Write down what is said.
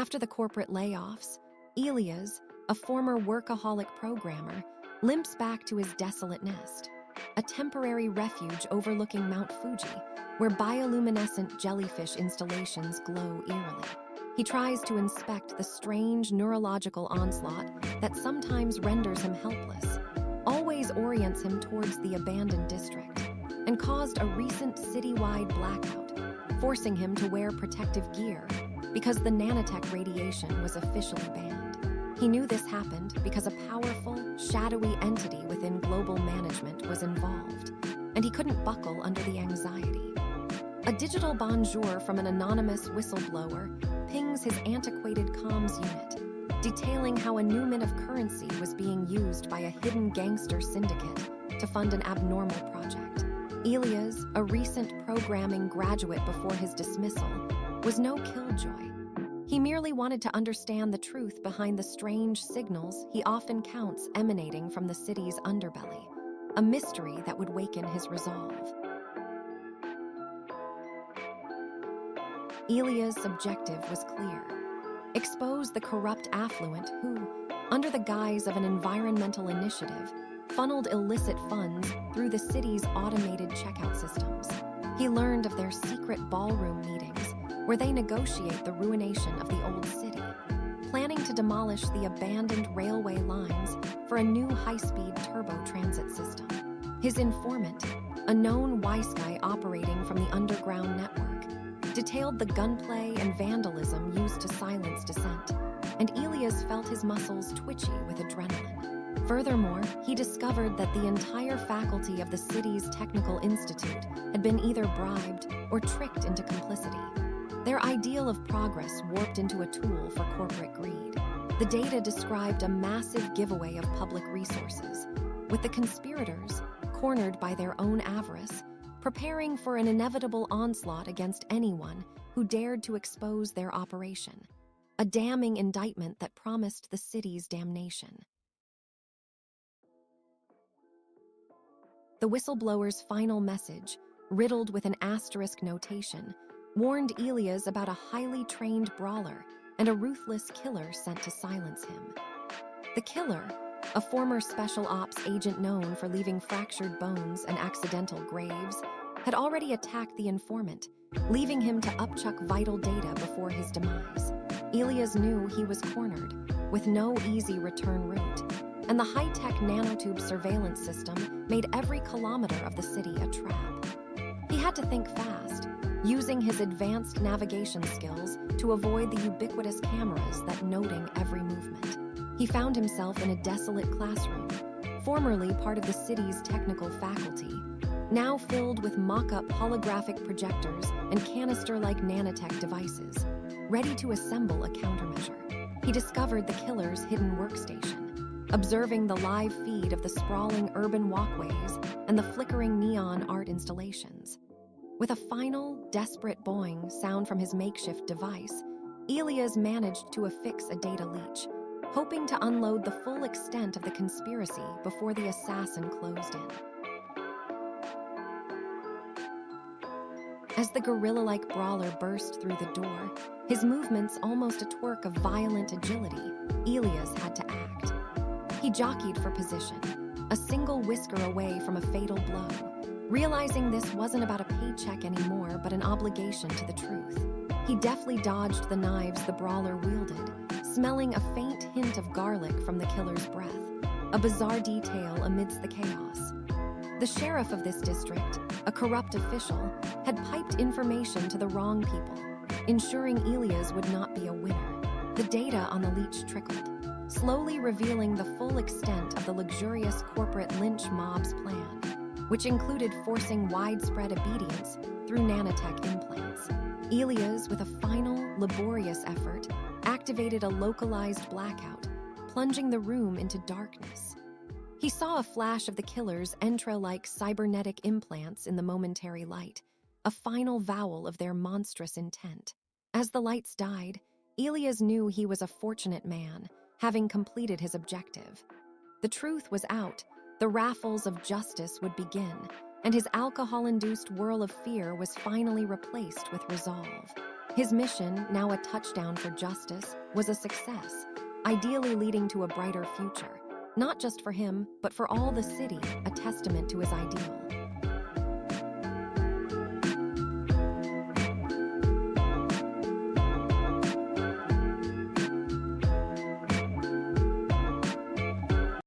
After the corporate layoffs, Elias, a former workaholic programmer, limps back to his desolate nest, a temporary refuge overlooking Mount Fuji, where bioluminescent jellyfish installations glow eerily. He tries to inspect the strange neurological onslaught that sometimes renders him helpless, always orients him towards the abandoned district, and caused a recent citywide blackout, forcing him to wear protective gear because the nanotech radiation was officially banned. He knew this happened because a powerful, shadowy entity within global management was involved, and he couldn't buckle under the anxiety. A digital bonjour from an anonymous whistleblower pings his antiquated comms unit, detailing how a new mint of currency was being used by a hidden gangster syndicate to fund an abnormal project. Elias, a recent programming graduate before his dismissal, was no killjoy. He merely wanted to understand the truth behind the strange signals he often counts emanating from the city's underbelly, a mystery that would waken his resolve. Elias' objective was clear: expose the corrupt affluent who, under the guise of an environmental initiative, funneled illicit funds through the city's automated checkout systems. He learned of their secret ballroom meetings, where they negotiate the ruination of the old city, planning to demolish the abandoned railway lines for a new high-speed turbo transit system. His informant, a known wise guy operating from the underground network, detailed the gunplay and vandalism used to silence dissent, and Elias felt his muscles twitchy with adrenaline. Furthermore, he discovered that the entire faculty of the city's technical institute had been either bribed or tricked into complicity. Their ideal of progress warped into a tool for corporate greed. The data described a massive giveaway of public resources, with the conspirators, cornered by their own avarice, preparing for an inevitable onslaught against anyone who dared to expose their operation, a damning indictment that promised the city's damnation. The whistleblower's final message, riddled with an asterisk notation, warned Elias about a highly trained brawler and a ruthless killer sent to silence him. The killer, a former special ops agent known for leaving fractured bones and accidental graves, had already attacked the informant, leaving him to upchuck vital data before his demise. Elias knew he was cornered, with no easy return route, and the high-tech nanotube surveillance system made every kilometer of the city a trap. He had to think fast, using his advanced navigation skills to avoid the ubiquitous cameras that noting every movement. He found himself in a desolate classroom, formerly part of the city's technical faculty, now filled with mock-up holographic projectors and canister-like nanotech devices, ready to assemble a countermeasure. He discovered the killer's hidden workstation, observing the live feed of the sprawling urban walkways and the flickering neon art installations. With a final, desperate boing sound from his makeshift device, Elias managed to affix a data leech, hoping to unload the full extent of the conspiracy before the assassin closed in. As the gorilla-like brawler burst through the door, his movements almost a twerk of violent agility, Elias had to act. He jockeyed for position, a single whisker away from a fatal blow, realizing this wasn't about a paycheck anymore but an obligation to the truth. He deftly dodged the knives the brawler wielded, smelling a faint hint of garlic from the killer's breath, a bizarre detail amidst the chaos. The sheriff of this district, a corrupt official, had piped information to the wrong people, ensuring Elias would not be a winner. The data on the leech trickled, slowly revealing the full extent of the luxurious corporate lynch mob's plan, which included forcing widespread obedience through nanotech implants. Elias, with a final, laborious effort, activated a localized blackout, plunging the room into darkness. He saw a flash of the killer's entra-like cybernetic implants in the momentary light, a final vowel of their monstrous intent. As the lights died, Elias knew he was a fortunate man, having completed his objective. The truth was out, the raffles of justice would begin, and his alcohol-induced whirl of fear was finally replaced with resolve. His mission, now a touchdown for justice, was a success, ideally leading to a brighter future, not just for him, but for all the city, a testament to his ideals.